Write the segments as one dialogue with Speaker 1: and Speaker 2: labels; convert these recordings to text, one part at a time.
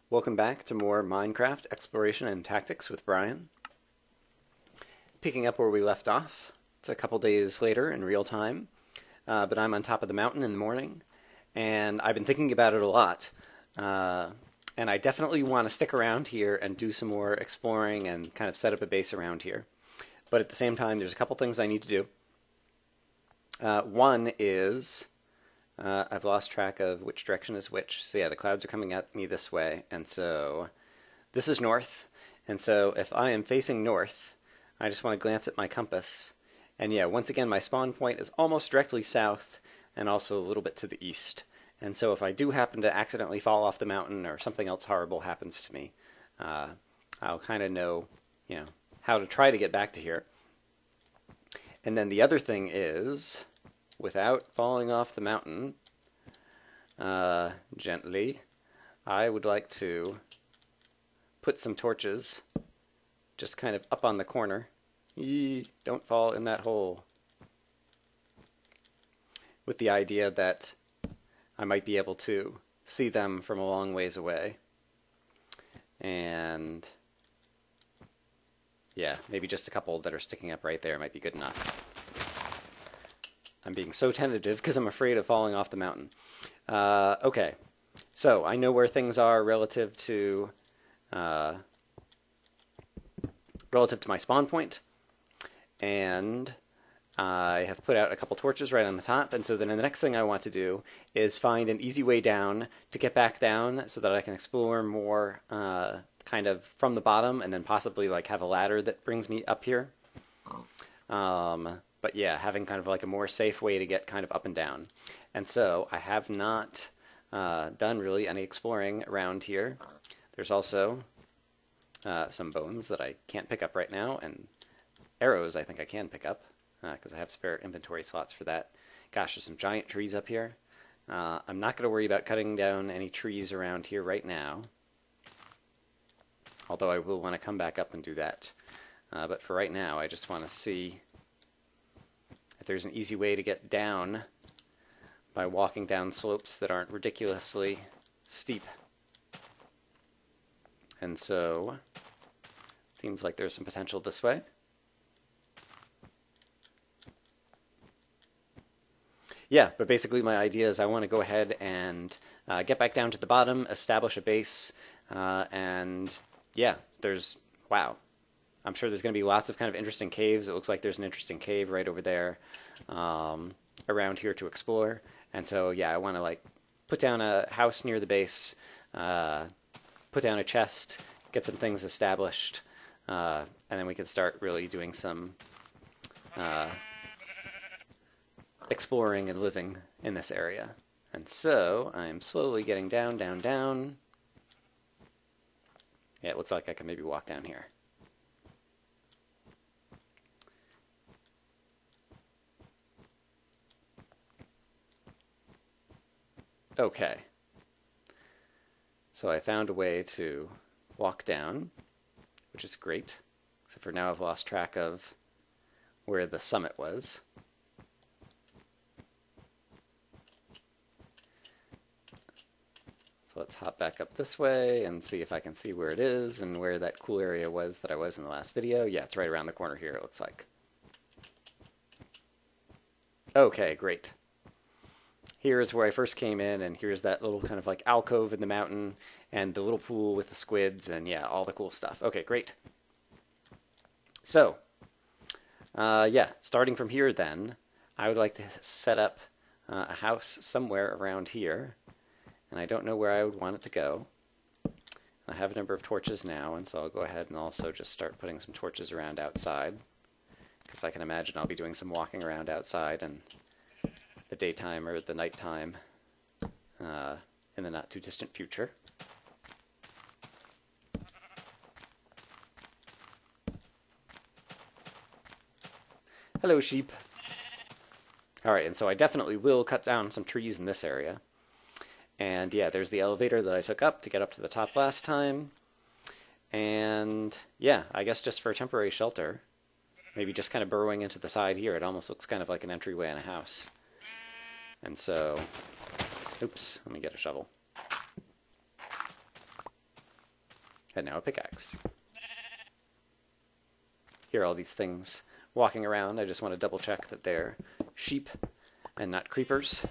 Speaker 1: Welcome back to more Minecraft Exploration and Tactics with Brian. Picking up where we left off, it's a couple days later in real time, but I'm on top of the mountain in the morning, and I've been thinking about it a lot. And I definitely want to stick around here and do some more exploring and kind of set up a base around here. But at the same time, there's a couple things I need to do. One is I've lost track of which direction is which. So yeah, the clouds are coming at me this way, and so this is north. And so if I am facing north, I just want to glance at my compass. And yeah, once again, my spawn point is almost directly south and also a little bit to the east. And so if I do happen to accidentally fall off the mountain or something else horrible happens to me, I'll kind of know, how to try to get back to here. And then the other thing is, without falling off the mountain, gently, I would like to put some torches just kind of up on the corner. Don't fall in that hole. With the idea that I might be able to see them from a long ways away. And yeah, maybe just a couple that are sticking up right there might be good enough. I'm being so tentative because I'm afraid of falling off the mountain. Okay, so I know where things are relative to my spawn point, and I have put out a couple torches right on the top, and so then the next thing I want to do is find an easy way down to get back down so that I can explore more kind of from the bottom, and then possibly like have a ladder that brings me up here. But yeah, having kind of like a more safe way to get kind of up and down. And so I have not done really any exploring around here. There's also some bones that I can't pick up right now, and arrows I think I can pick up because I have spare inventory slots for that. Gosh, there's some giant trees up here. I'm not going to worry about cutting down any trees around here right now, although I will want to come back up and do that. But for right now, I just want to see if there's an easy way to get down by walking down slopes that aren't ridiculously steep. And so, it seems like there's some potential this way. Yeah, but basically my idea is I want to go ahead and get back down to the bottom, establish a base, and yeah, wow. I'm sure there's going to be lots of kind of interesting caves. It looks like there's an interesting cave right over there around here to explore. And so, yeah, I want to like put down a house near the base, put down a chest, get some things established, and then we can start really doing some exploring and living in this area. And so I'm slowly getting down, down, down. Yeah, it looks like I can maybe walk down here. Okay. So I found a way to walk down, which is great, except for now I've lost track of where the summit was. So let's hop back up this way and see if I can see where it is and where that cool area was that I was in the last video. Yeah, it's right around the corner here, it looks like. Okay, great. Here's where I first came in, and here's that little kind of like alcove in the mountain, and the little pool with the squids, and yeah, all the cool stuff. Okay, great. So, yeah, starting from here then, I would like to set up a house somewhere around here, and I don't know where I would want it to go. I have a number of torches now, and so I'll go ahead and also just start putting some torches around outside, because I can imagine I'll be doing some walking around outside and the daytime or the nighttime in the not too distant future. Hello, sheep. Alright, and so I definitely will cut down some trees in this area. And yeah, there's the elevator that I took up to get up to the top last time. And yeah, I guess just for a temporary shelter, maybe just kind of burrowing into the side here, it almost looks kind of like an entryway in a house. And so, oops, let me get a shovel. and now a pickaxe. Hear all these things walking around. I just want to double check that they're sheep and not creepers.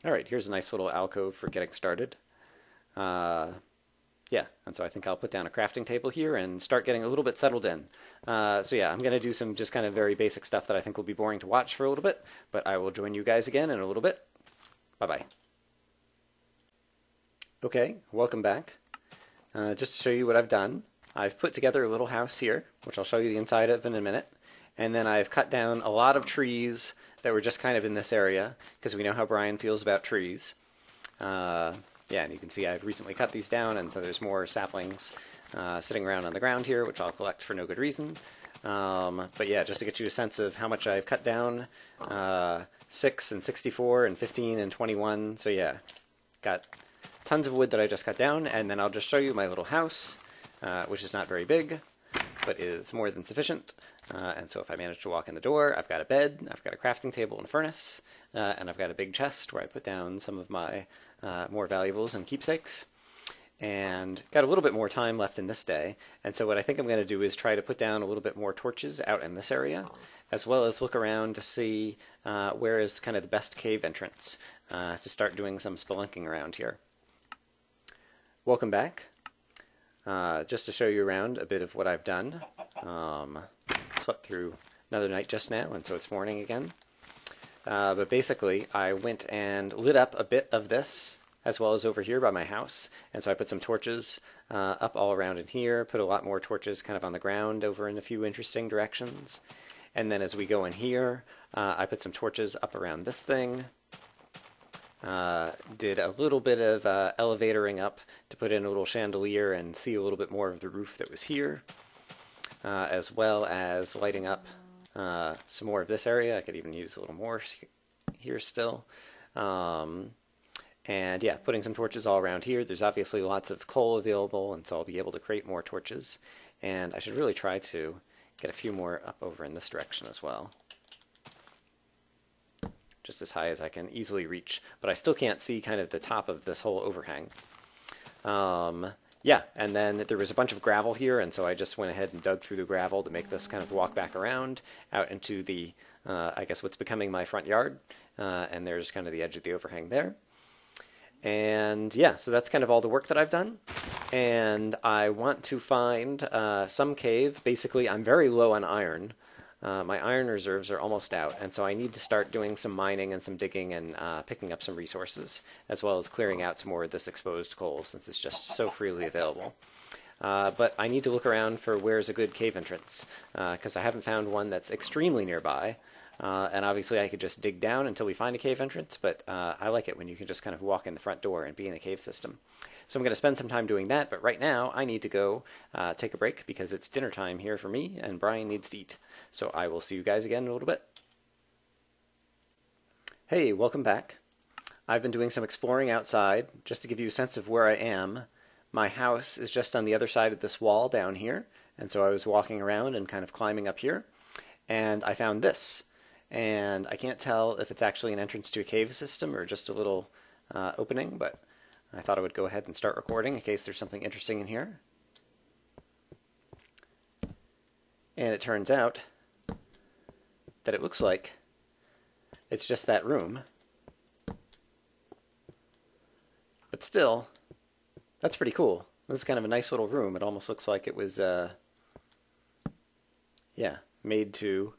Speaker 1: Alright, here's a nice little alcove for getting started. Yeah, and so I think I'll put down a crafting table here and start getting a little bit settled in. So yeah, I'm going to do some just kind of very basic stuff that I think will be boring to watch for a little bit, but I will join you guys again in a little bit. Bye-bye. Okay, welcome back. Just to show you what I've done, I've put together a little house here, which I'll show you the inside of in a minute, and then I've cut down a lot of trees that were just kind of in this area, because we know how Brian feels about trees. Yeah, and you can see I've recently cut these down, and so there's more saplings sitting around on the ground here, which I'll collect for no good reason. But yeah, just to get you a sense of how much I've cut down, 6 and 64 and 15 and 21. So yeah, got tons of wood that I just cut down, and then I'll just show you my little house, which is not very big, but is more than sufficient. And so if I manage to walk in the door, I've got a bed, I've got a crafting table and a furnace, and I've got a big chest where I put down some of my more valuables and keepsakes. And got a little bit more time left in this day, and so what I think I'm going to do is try to put down a little bit more torches out in this area, as well as look around to see where is kind of the best cave entrance to start doing some spelunking around here. Welcome back. Just to show you around a bit of what I've done. Slept through another night just now, and so it's morning again. But basically, I went and lit up a bit of this, as well as over here by my house. And so I put some torches up all around in here, put a lot more torches kind of on the ground over in a few interesting directions. And then as we go in here, I put some torches up around this thing. Did a little bit of elevatoring up to put in a little chandelier and see a little bit more of the roof that was here, as well as lighting up some more of this area. I could even use a little more here still. And yeah, putting some torches all around here. There's obviously lots of coal available, and so I'll be able to create more torches. And I should really try to get a few more up over in this direction as well. Just as high as I can easily reach, but I still can't see kind of the top of this whole overhang. Yeah, and then there was a bunch of gravel here, and so I just went ahead and dug through the gravel to make this kind of walk back around out into the, I guess what's becoming my front yard, and there's kind of the edge of the overhang there. And yeah, so that's kind of all the work that I've done. And I want to find some cave. Basically, I'm very low on iron. My iron reserves are almost out, and so I need to start doing some mining and some digging and picking up some resources, as well as clearing out some more of this exposed coal, since it's just so freely available. But I need to look around for where's a good cave entrance, because I haven't found one that's extremely nearby. And obviously I could just dig down until we find a cave entrance, but I like it when you can just kind of walk in the front door and be in a cave system. So I'm going to spend some time doing that, but right now I need to go take a break because it's dinner time here for me, and Brian needs to eat. So I will see you guys again in a little bit. Hey, welcome back. I've been doing some exploring outside, just to give you a sense of where I am. My house is just on the other side of this wall down here, and so I was walking around and kind of climbing up here, and I found this. And I can't tell if it's actually an entrance to a cave system or just a little opening, but I thought I would go ahead and start recording in case there's something interesting in here. And it turns out that it looks like it's just that room. But still, that's pretty cool. This is kind of a nice little room. It almost looks like it was, yeah, made to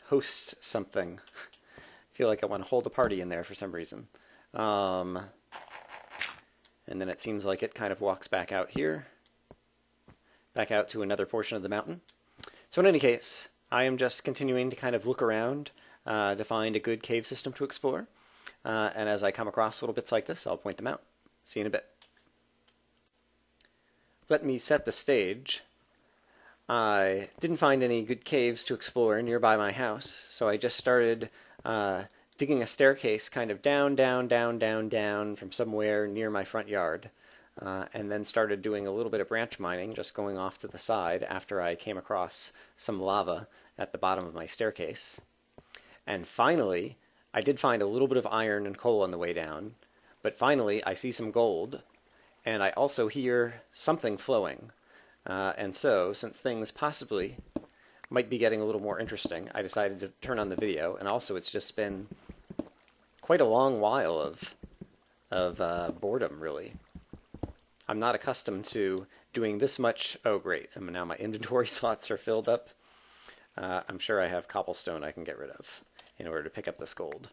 Speaker 1: host something. I feel like I want to hold a party in there for some reason. And then it seems like it kind of walks back out here, back out to another portion of the mountain. So in any case, I am just continuing to kind of look around to find a good cave system to explore. And as I come across little bits like this, I'll point them out. See you in a bit. Let me set the stage. I didn't find any good caves to explore nearby my house, so I just started digging a staircase kind of down from somewhere near my front yard. and then started doing a little bit of branch mining, just going off to the side after I came across some lava at the bottom of my staircase. And finally, I did find a little bit of iron and coal on the way down, but finally I see some gold, and I also hear something flowing. And so, since things possibly might be getting a little more interesting, I decided to turn on the video, and also it's just been quite a long while of boredom, really. I'm not accustomed to doing this much. Oh, great. And now my inventory slots are filled up. I'm sure I have cobblestone I can get rid of in order to pick up this gold.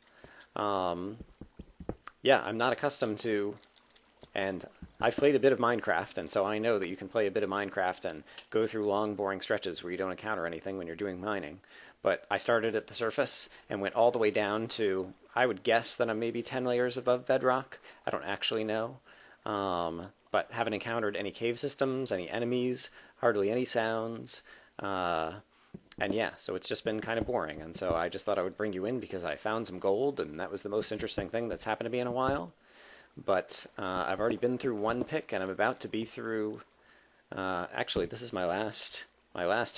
Speaker 1: Yeah, I'm not accustomed to, and I've played a bit of Minecraft, and so I know that you can play a bit of Minecraft and go through long, boring stretches where you don't encounter anything when you're doing mining. But I started at the surface and went all the way down to, I would guess that I'm maybe 10 layers above bedrock. I don't actually know. But haven't encountered any cave systems, any enemies, hardly any sounds. And yeah, so it's just been kind of boring. And so I just thought I would bring you in because I found some gold, and that was the most interesting thing that's happened to me in a while. But I've already been through one pick, and I'm about to be through... actually, this is my last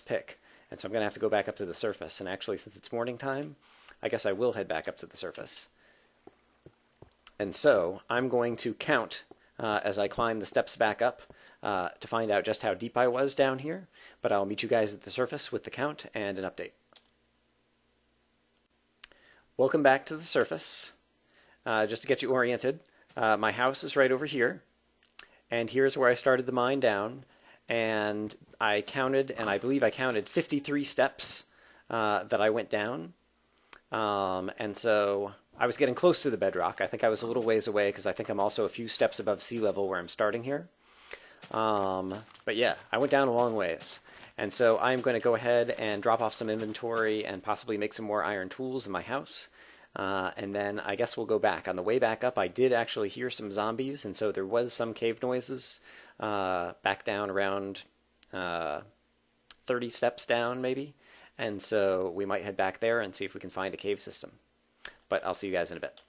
Speaker 1: pick. And so I'm going to have to go back up to the surface. And actually, since it's morning time, I guess I will head back up to the surface. And so I'm going to count as I climb the steps back up to find out just how deep I was down here. But I'll meet you guys at the surface with the count and an update. Welcome back to the surface. Just to get you oriented, my house is right over here. And here's where I started the mine down. And I counted, and I believe I counted 53 steps that I went down. And so I was getting close to the bedrock. I think I was a little ways away because I think I'm also a few steps above sea level where I'm starting here. But yeah, I went down a long ways. And so I'm going to go ahead and drop off some inventory and possibly make some more iron tools in my house. And then I guess we'll go back. On the way back up, I did actually hear some zombies, and so there was some cave noises back down around 30 steps down, maybe. And so we might head back there and see if we can find a cave system. But I'll see you guys in a bit.